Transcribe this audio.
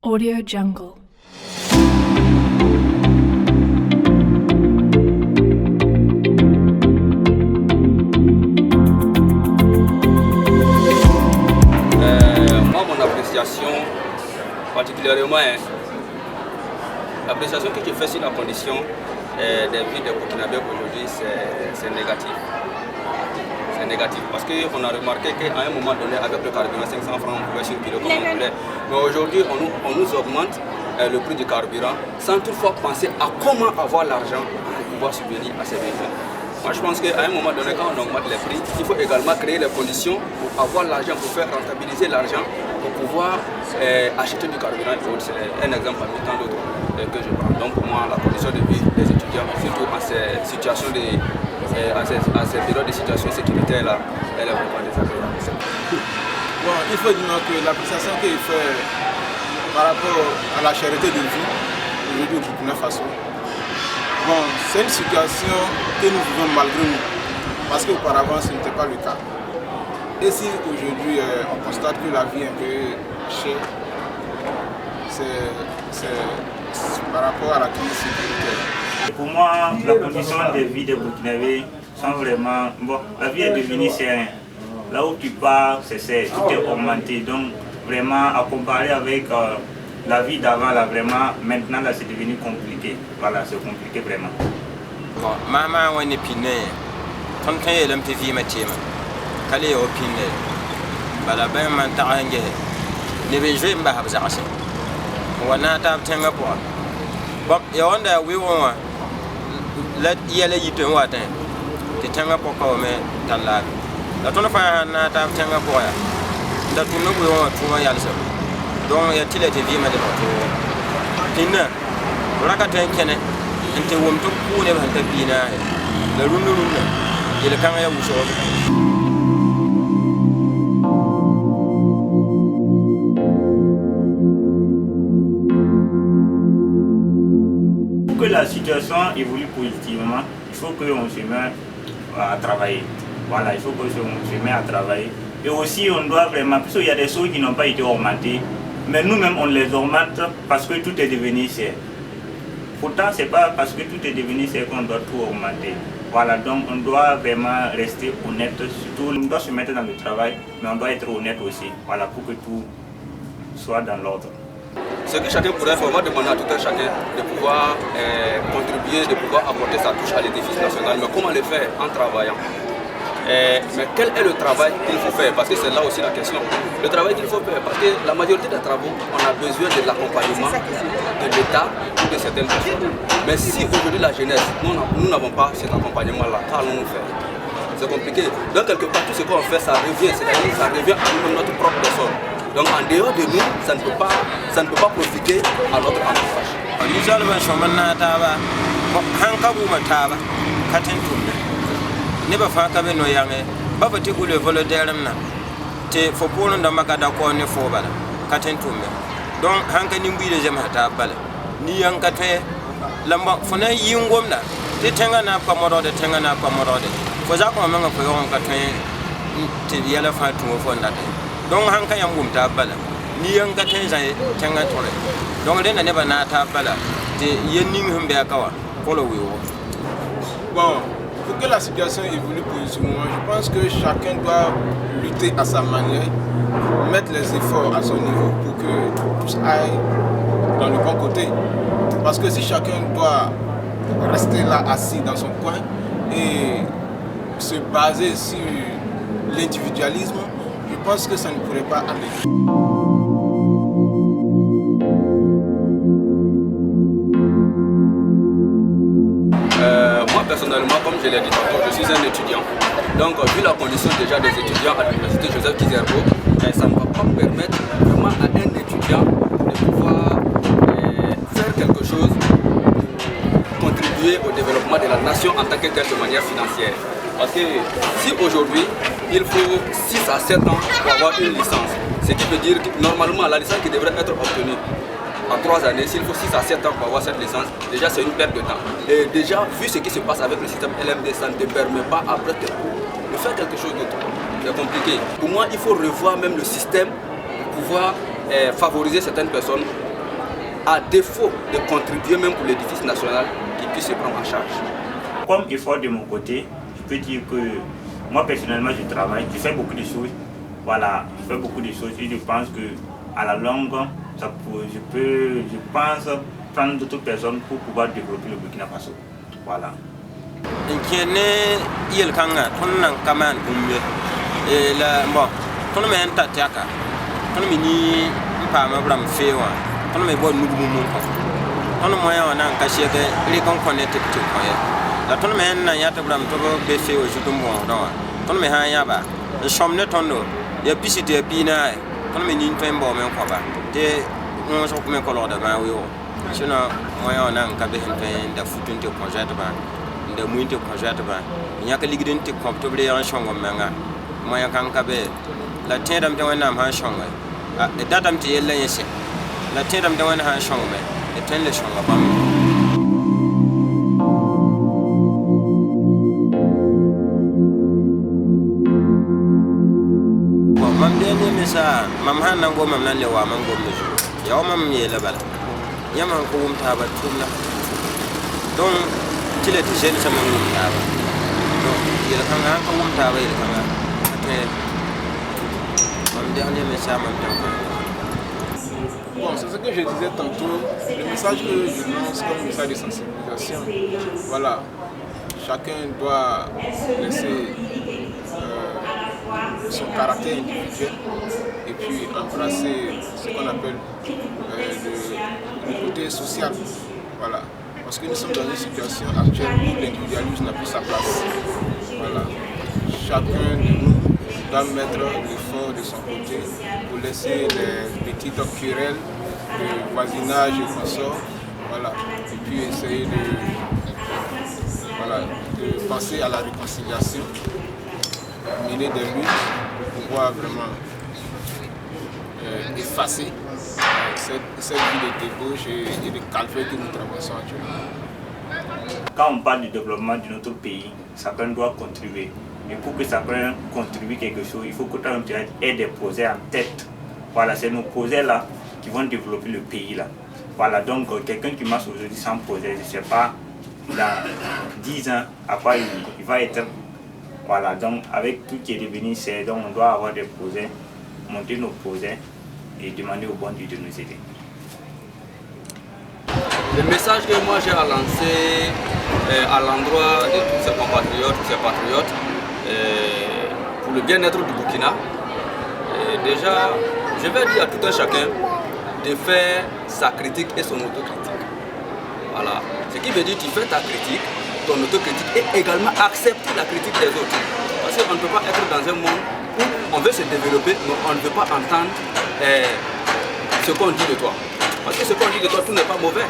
Audio Jungle. Moi, mon appréciation, particulièrement, l'appréciation que je fais sur la condition des vies des Burkinabés aujourd'hui, c'est négatif. C'est négatif parce qu'on a remarqué qu'à un moment donné, avec le carburant, 500 francs, on pouvait circuler comme on voulait. Mais aujourd'hui, on nous augmente le prix du carburant sans toutefois penser à comment avoir l'argent pour pouvoir subvenir à ces besoins. Moi, je pense qu'à un moment donné, quand on augmente les prix, il faut également créer les conditions pour avoir l'argent, pour faire rentabiliser l'argent, pour pouvoir acheter du carburant. C'est un exemple parmi tant d'autres que je prends. Donc pour moi, la condition de vie des étudiants, surtout en ces situations à ces périodes de situation sécuritaire là, elle est vraiment désagréable. Bon, il faut dire que l'appréciation qu'il fait par rapport à la cherté de vie aujourd'hui au Burkina Faso, bon, c'est une situation que nous vivons malgré nous, parce qu'auparavant ce n'était pas le cas. Et si aujourd'hui on constate que la vie est un peu chère, c'est par rapport à la crise sécuritaire. Pour moi, la condition de vie des Burkinabés sont vraiment... Bon, la vie est devenue serrée. Là où tu pars, tout est augmenté. Donc, vraiment, à comparer avec la vie d'avant, là, vraiment, maintenant, là, c'est devenu compliqué. Voilà, c'est compliqué vraiment. Bon, maman, on est piné. Ton temps est un peu vieux, Mathieu. Calé au piné. Voilà, ben, man, t'as un gars. Ne vais jouer, m'a habzarché. On a tapé un peu. Bon, et on a vu, let yele yite wate te tanga poko me tala la tona fa na ta tanga poya da tunu bu wa tuma yalsa don ya tile te vima de to tinna raka tan kene ente wom to ku ne ban ta bina la runnu yele kan ya wuso Que la situation évolue positivement, il faut qu'on se mette à travailler. Voilà, il faut qu'on se mette à travailler. Et aussi, on doit vraiment, parce qu'il y a des choses qui n'ont pas été augmentées, mais nous-mêmes, on les augmente parce que tout est devenu cher. Pourtant, ce n'est pas parce que tout est devenu cher qu'on doit tout augmenter. Voilà, donc on doit vraiment rester honnête, surtout on doit se mettre dans le travail, mais on doit être honnête aussi, voilà, pour que tout soit dans l'ordre. Ce que chacun pourrait faire, on va demander à tout un chacun de pouvoir contribuer, de pouvoir apporter sa touche à l'édifice national. Mais comment le faire? En travaillant. Mais quel est le travail qu'il faut faire? Parce que c'est là aussi la question. Le travail qu'il faut faire, parce que la majorité des travaux, on a besoin de l'accompagnement de l'État ou de certaines personnes. Mais si aujourd'hui la jeunesse, nous n'avons pas cet accompagnement-là, qu'allons-nous faire? C'est compliqué. Donc quelque part, tout ce qu'on fait, ça revient, c'est-à-dire ça revient à nous, notre propre personne. Donc en dehors de nous, ça ne peut pas profiter à notre entourage. Nous allons sur Manataba, Hankabouma Taba, Katentum. Never Fakabe no Yange, Babati Gule Volodерна, Te for Poland and Makada Corne for Bala, Katentum. Don't Hankanim be the Zemhatabala, Ni Yankate, Lamba, Fona Yungomna, the Tangana Pamodo, the Tangana Pamodo. For Zako Manga for your own Katane, to the elephant to move that. Don't hanka yam wum ta bala ni yang ka tenza tanga tore donc den ne ba na ta bala te yenim hum be akawa follow we wo. Bon, pour que la situation évolue positivement, je pense que chacun doit lutter à sa manière, mettre les efforts à son niveau pour que tous aillent dans le bon côté. Parce que si chacun doit rester là assis dans son coin et se baser sur l'individualisme, je pense que ça ne pourrait pas aller. Moi personnellement, comme je l'ai dit tantôt, je suis un étudiant. Donc vu la condition déjà des étudiants à l'université Joseph Kizerbo, ça ne va pas permettre vraiment à un étudiant de pouvoir faire quelque chose pour contribuer au développement de la nation en tant que telle de manière financière. Parce que si aujourd'hui, il faut 6 à 7 ans pour avoir une licence, ce qui veut dire que normalement la licence qui devrait être obtenue en 3 années, s'il faut 6 à 7 ans pour avoir cette licence, déjà c'est une perte de temps. Et déjà, vu ce qui se passe avec le système LMD, ça ne te permet pas après de faire quelque chose d'autre. C'est compliqué. Pour moi, il faut revoir même le système pour pouvoir favoriser certaines personnes, à défaut de contribuer même pour l'édifice national, qui puissent se prendre en charge. Comme effort de mon côté, je peux dire que moi personnellement je travaille, je fais beaucoup de choses. Voilà, je fais beaucoup de choses et je pense que à la longue, je pense prendre d'autres personnes pour pouvoir développer le Burkina Faso. Voilà. Mam han nan go mam nan le wa man go me ya mam ye la bal ya man ko wum ta ba tumna don tile ti jeune sama wum ta ba don ye kan han ko wum ta ba ye kan ate mam dernier message mam tan. Bon, c'est ce que je disais tantôt, le message que je lance comme message de sensibilisation, voilà, chacun doit laisser son caractère individuel et puis embrasser ce qu'on appelle le côté social. Voilà. Parce que nous sommes dans une situation actuelle où l'individualisme n'a plus sa place. Voilà. Chacun de nous doit mettre l'effort de son côté pour laisser les petites querelles de voisinage et consorts. Voilà. Et puis essayer de penser à la réconciliation, mener des luttes pour pouvoir vraiment effacer cette vie de débauche et de calvaire que nous traversons actuellement. Quand on parle du développement de notre pays, chacun doit contribuer. Et pour que chacun contribue quelque chose, il faut que tout le monde ait des projets en tête. Voilà, c'est nos projets là qui vont développer le pays là. Voilà, donc quelqu'un qui marche aujourd'hui sans projet, je ne sais pas, dans 10 ans, à quoi il va être. Voilà, donc avec tout qui est devenu, c'est donc on doit avoir des projets, monter nos projets et demander au bon Dieu de nous aider. Le message que moi j'ai à lancer à l'endroit de tous ces compatriotes, tous ces patriotes, pour le bien-être du Burkina, déjà, je vais dire à tout un chacun de faire sa critique et son autocritique. Voilà. Ce qui veut dire que tu fais ta critique, ton autocritique et également accepter la critique des autres. Parce qu'on ne peut pas être dans un monde où on veut se développer, mais on ne veut pas entendre ce qu'on dit de toi. Parce que ce qu'on dit de toi, tout n'est pas mauvais.